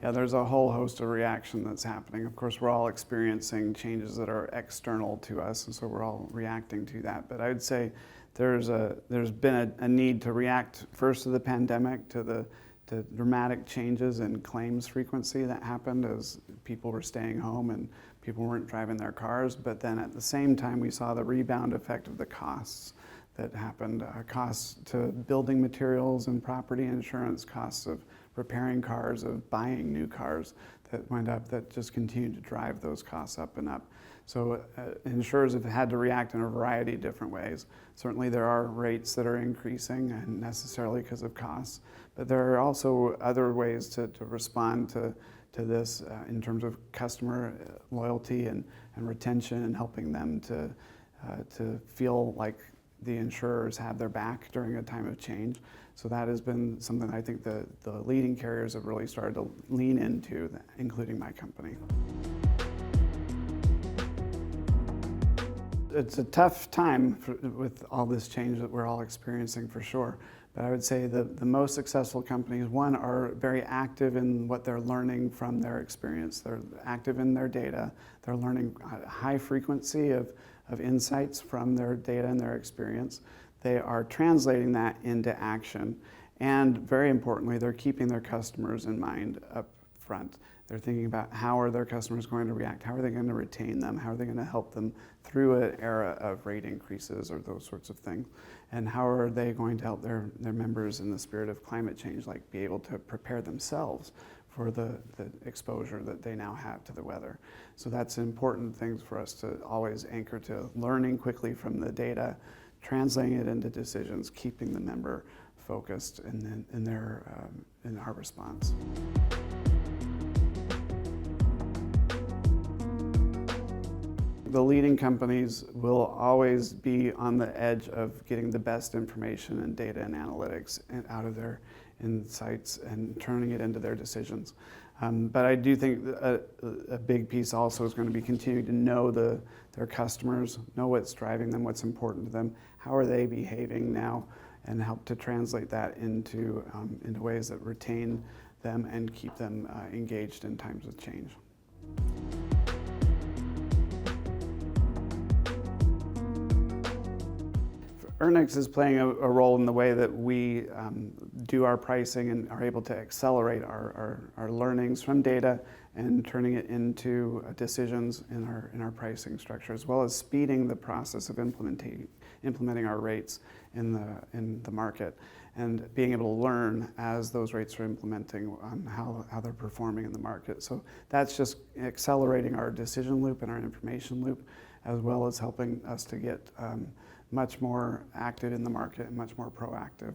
Yeah, there's a whole host of reaction that's happening. Of course, we're all experiencing changes that are external to us, and so we're all reacting to that. But I would say there's been a need to react first to the pandemic, to the dramatic changes in claims frequency that happened as people were staying home and people weren't driving their cars. But then at the same time, we saw the rebound effect of the costs that happened, costs to building materials and property insurance, costs of repairing cars, of buying new cars that just continued to drive those costs up and up. So insurers have had to react in a variety of different ways. Certainly there are rates that are increasing, and necessarily because of costs, but there are also other ways to respond to this in terms of customer loyalty and retention, and helping them to feel like the insurers have their back during a time of change. So that has been something I think the leading carriers have really started to lean into, including my company. It's a tough time with all this change that we're all experiencing, for sure. But I would say the most successful companies, one, are very active in what they're learning from their experience. They're active in their data. They're learning a high frequency of insights from their data and their experience. They are translating that into action. And very importantly, they're keeping their customers in mind up front. They're thinking about how are their customers going to react? How are they going to retain them? How are they going to help them through an era of rate increases or those sorts of things? And how are they going to help their members in the spirit of climate change, like be able to prepare themselves for the exposure that they now have to the weather? So that's important things for us to always anchor to: learning quickly from the data, translating it into decisions, keeping the member focused in our response. The leading companies will always be on the edge of getting the best information and data and analytics out of their insights and turning it into their decisions. But I do think a big piece also is going to be continuing to know their customers, know what's driving them, what's important to them, how are they behaving now, and help to translate that into ways that retain them and keep them engaged in times of change. Earnix is playing a role in the way that we do our pricing and are able to accelerate our learnings from data and turning it into decisions in our pricing structure, as well as speeding the process of implementing our rates in the market, and being able to learn as those rates are implementing on how they're performing in the market. So that's just accelerating our decision loop and our information loop, as well as helping us to get much more active in the market and much more proactive.